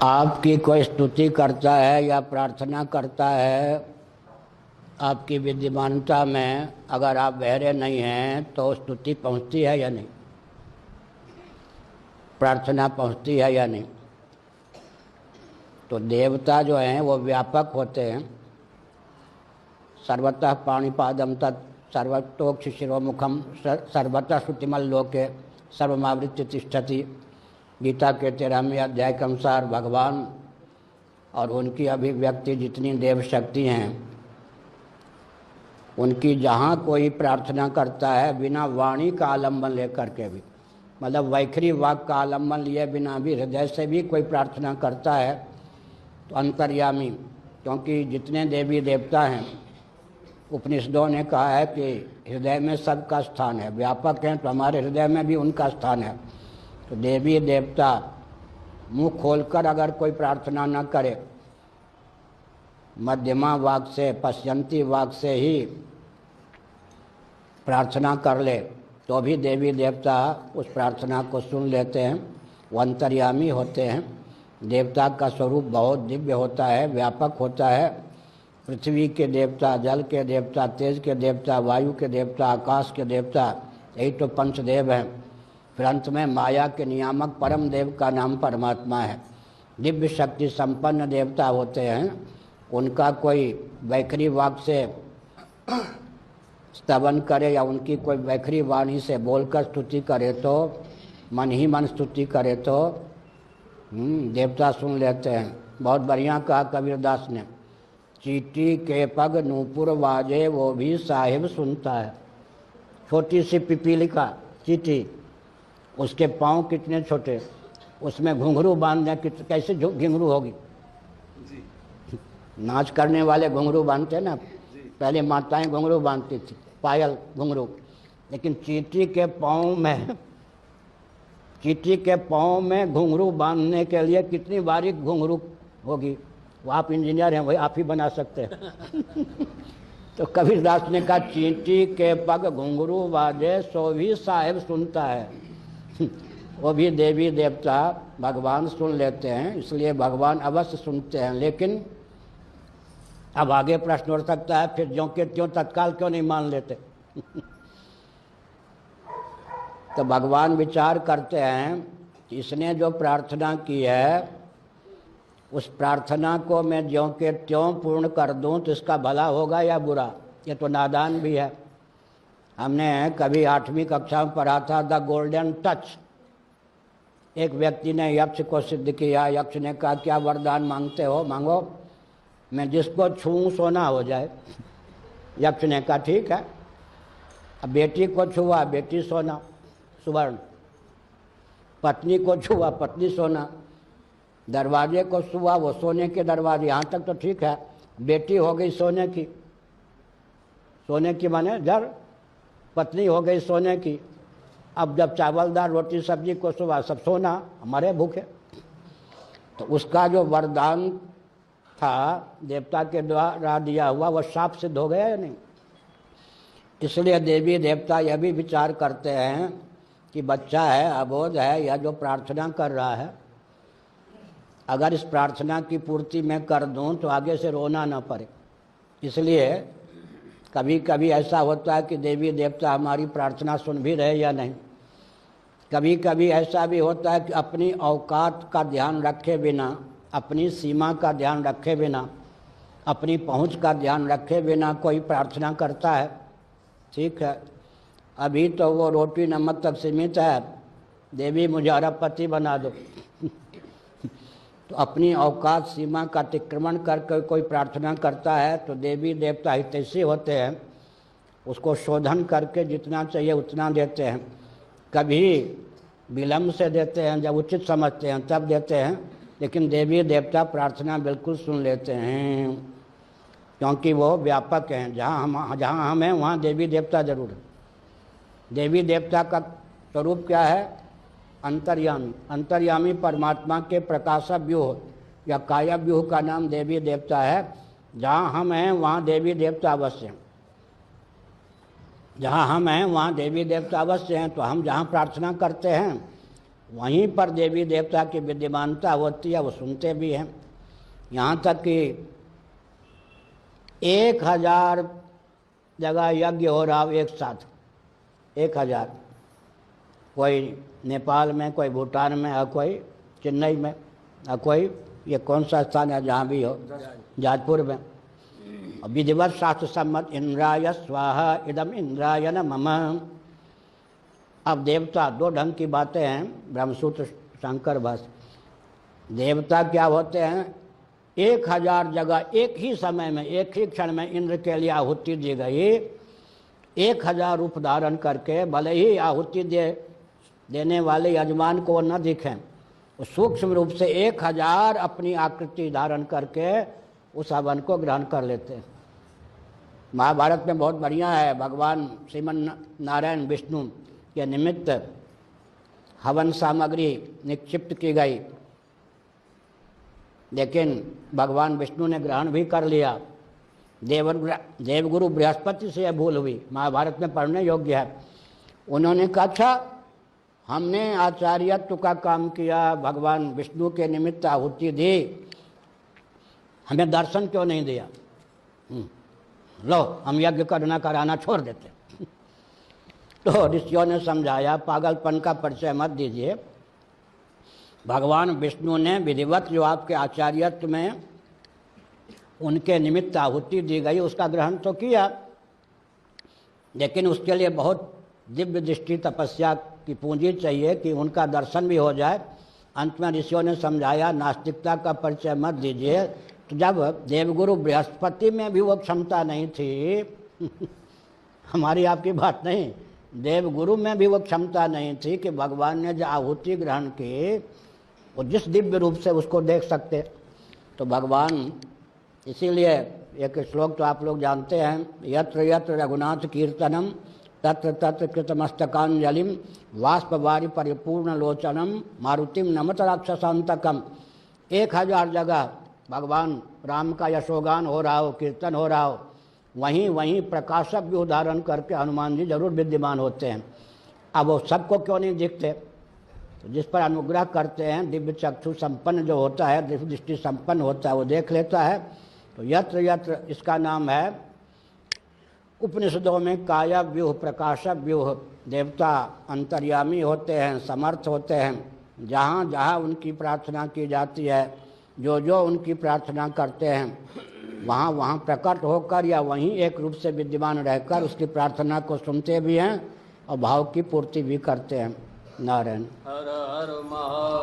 आपकी कोई स्तुति करता है या प्रार्थना करता है, आपकी विद्यमानता में अगर आप बहरे नहीं हैं तो स्तुति पहुंचती है या नहीं, प्रार्थना पहुंचती है या नहीं। तो देवता जो हैं वो व्यापक होते हैं। सर्वतः पाणिपादम तत् सर्वतोक्ष शिरोमुखम सर्वतः श्रुतिमल लोके सर्वमावृत्य तिष्ठति। गीता के 13वें अध्याय के अनुसार भगवान और उनकी अभिव्यक्ति जितनी देव शक्ति हैं, उनकी जहाँ कोई प्रार्थना करता है बिना वाणी का आलम्बन लेकर के भी, मतलब वैखरी वाक का आलम्बन लिए बिना भी हृदय से भी कोई प्रार्थना करता है तो अंतर्यामी, क्योंकि जितने देवी देवता हैं उपनिषदों ने कहा है कि हृदय में सबका स्थान है, व्यापक हैं तो हमारे हृदय में भी उनका स्थान है। तो देवी देवता मुँह खोलकर अगर कोई प्रार्थना न करे, मध्यमा वाक से पश्यंती वाक से ही प्रार्थना कर ले तो भी देवी देवता उस प्रार्थना को सुन लेते हैं। वो अंतर्यामी होते हैं। देवता का स्वरूप बहुत दिव्य होता है, व्यापक होता है। पृथ्वी के देवता, जल के देवता, तेज के देवता, वायु के देवता, आकाश के देवता, यही तो पंचदेव हैं। फिर अंत में माया के नियामक परम देव का नाम परमात्मा है। दिव्य शक्ति संपन्न देवता होते हैं। उनका कोई वैखरी वाक से स्तवन करे या उनकी कोई वैखरी वाणी से बोलकर स्तुति करे तो, मन ही मन स्तुति करे तो देवता सुन लेते हैं। बहुत बढ़िया कहा कबीरदास ने, चींटी के पग नूपुर वाजे वो भी साहिब सुनता है। छोटी सी पिपीलिका चींटी, उसके पाँव कितने छोटे, उसमें घुंघरू बांधने कैसे घुंघरू होगी। नाच करने वाले घुंघरू बांधते ना, पहले माताएं घुंघरू बांधती थी, पायल घुंघरू। लेकिन चींटी के पाँव में घुंघरू बांधने के लिए कितनी बारीक घुंघरू होगी। वो आप इंजीनियर हैं, वही आप ही बना सकते हैं। तो कबीरदास ने कहा, चींटी के पग घुंघरू बाजे सो भी साहिब सुनता है। वो भी देवी देवता भगवान सुन लेते हैं, इसलिए भगवान अवश्य सुनते हैं। लेकिन अब आगे प्रश्न उठ सकता है, फिर ज्यों के त्यों तत्काल क्यों नहीं मान लेते। तो भगवान विचार करते हैं कि इसने जो प्रार्थना की है उस प्रार्थना को मैं ज्यों के त्यों पूर्ण कर दूं तो इसका भला होगा या बुरा। ये तो नादान भी है। हमने कभी 8वीं कक्षा में पढ़ा था द गोल्डन टच। एक व्यक्ति ने यक्ष को सिद्ध किया। यक्ष ने कहा, क्या वरदान मांगते हो, मांगो, मैं जिसको छूऊं सोना हो जाए। यक्ष ने कहा ठीक है। अब बेटी को छुआ, बेटी सोना सुवर्ण, पत्नी को छुआ, पत्नी सोना, दरवाजे को छुआ, वो सोने के दरवाजे। यहाँ तक तो ठीक है। बेटी हो गई सोने की, सोने की माने जड़, पत्नी हो गई सोने की। अब जब चावलदार रोटी सब्जी को छुआ, सब सोना, हमारे भूखे। तो उसका जो वरदान था देवता के द्वारा दिया हुआ, वह शाप सिद्ध हो गया या नहीं। इसलिए देवी देवता यह भी विचार करते हैं कि बच्चा है, अबोध है, या जो प्रार्थना कर रहा है, अगर इस प्रार्थना की पूर्ति मैं कर दूं तो आगे से रोना ना पड़े। इसलिए कभी कभी ऐसा होता है कि देवी देवता हमारी प्रार्थना सुन भी रहे या नहीं। कभी कभी ऐसा भी होता है कि अपनी औकात का ध्यान रखे बिना, अपनी सीमा का ध्यान रखे बिना, अपनी पहुंच का ध्यान रखे बिना कोई प्रार्थना करता है। ठीक है, अभी तो वो रोटी नमक तक सीमित है, देवी मुझे अरबपति बना दो। तो अपनी औकात सीमा का अतिक्रमण करके कोई प्रार्थना करता है तो देवी देवता हितैषी होते हैं, उसको शोधन करके जितना चाहिए उतना देते हैं। कभी विलम्ब से देते हैं, जब उचित समझते हैं तब देते हैं। लेकिन देवी देवता प्रार्थना बिल्कुल सुन लेते हैं, क्योंकि वो व्यापक हैं। जहाँ हम हैं वहाँ देवी देवता जरूर है। देवी देवता का स्वरूप क्या है, अंतर्यामी। अंतर्यामी परमात्मा के प्रकाशक व्यूह या काया व्यूह का नाम देवी देवता है। जहाँ हम हैं वहाँ देवी देवता अवश्य हैं। जहाँ हम हैं वहाँ देवी देवता अवश्य हैं। तो हम जहाँ प्रार्थना करते हैं वहीं पर देवी देवता की विद्यमानता होती है, वो सुनते भी हैं। यहाँ तक कि 1000 जगह यज्ञ हो रहा हो एक साथ, 1000, कोई नेपाल में, कोई भूटान में, और कोई चेन्नई में, और कोई ये कौन सा स्थान है जहाँ भी हो, जाजपुर में। विधिवत शास्त्र सम्मत इंद्राय स्वाहा इदम इंद्राय न मम। अब देवता, दो ढंग की बातें हैं ब्रह्मसूत्र शंकर भाष्य। देवता क्या होते हैं? 1000 जगह एक ही समय में, एक ही क्षण में इंद्र के लिए आहुति दी गई। 1000 रूप धारण करके, भले ही आहुति देने वाले यजमान को न दिखें, सूक्ष्म रूप से 1000 अपनी आकृति धारण करके उस हवन को ग्रहण कर लेते हैं। महाभारत में बहुत बढ़िया है, भगवान श्रीमन नारायण विष्णु के निमित्त हवन सामग्री निक्षिप्त की गई, लेकिन भगवान विष्णु ने ग्रहण भी कर लिया। देवगुरु बृहस्पति से यह भूल हुई, महाभारत में पढ़ने योग्य है। उन्होंने कहा, अच्छा हमने आचार्यत्व का काम किया, भगवान विष्णु के निमित्त आहुति दी, हमें दर्शन क्यों नहीं दिया? लो हम यज्ञ करना कराना छोड़ देते। तो ऋषियों ने समझाया, पागलपन का परिचय मत दीजिए। भगवान विष्णु ने विधिवत जो आपके आचार्यत्व में उनके निमित्त आहुति दी गई उसका ग्रहण तो किया, लेकिन उसके लिए बहुत दिव्य दृष्टि तपस्या की पूंजी चाहिए कि उनका दर्शन भी हो जाए। अंत में ऋषियों ने समझाया, नास्तिकता का परिचय मत दीजिए। तो जब देवगुरु बृहस्पति में भी वो क्षमता नहीं थी हमारी आपकी बात नहीं, देवगुरु में भी वो क्षमता नहीं थी कि भगवान ने जो आहुति ग्रहण की वो जिस दिव्य रूप से उसको देख सकते, तो भगवान, इसीलिए एक श्लोक तो आप लोग जानते हैं, यत्र यत्र रघुनाथ कीर्तनम तत्र तत्र कृतमस्तकांजलिम वाष्पवारी परिपूर्ण लोचनम मारुतिम नमत राक्षसांतकम। 1000 जगह भगवान राम का यशोगान हो रहा हो, कीर्तन हो रहा हो, वहीं वहीं प्रकाशक भी उदाहरण करके हनुमान जी जरूर विद्यमान होते हैं। अब वो सबको क्यों नहीं दिखते? तो जिस पर अनुग्रह करते हैं, दिव्य चक्षु संपन्न जो होता है, दिव्य दृष्टि संपन्न होता है, वो देख लेता है। तो यत्र यत्र इसका नाम है उपनिषदों में काया व्यूह, प्रकाशक व्यूह। देवता अंतर्यामी होते हैं, समर्थ होते हैं। जहाँ जहाँ उनकी प्रार्थना की जाती है, जो जो उनकी प्रार्थना करते हैं, वहाँ वहाँ प्रकट होकर या वहीं एक रूप से विद्यमान रहकर उसकी प्रार्थना को सुनते भी हैं और भाव की पूर्ति भी करते हैं। नारायण। हर हर महादेव।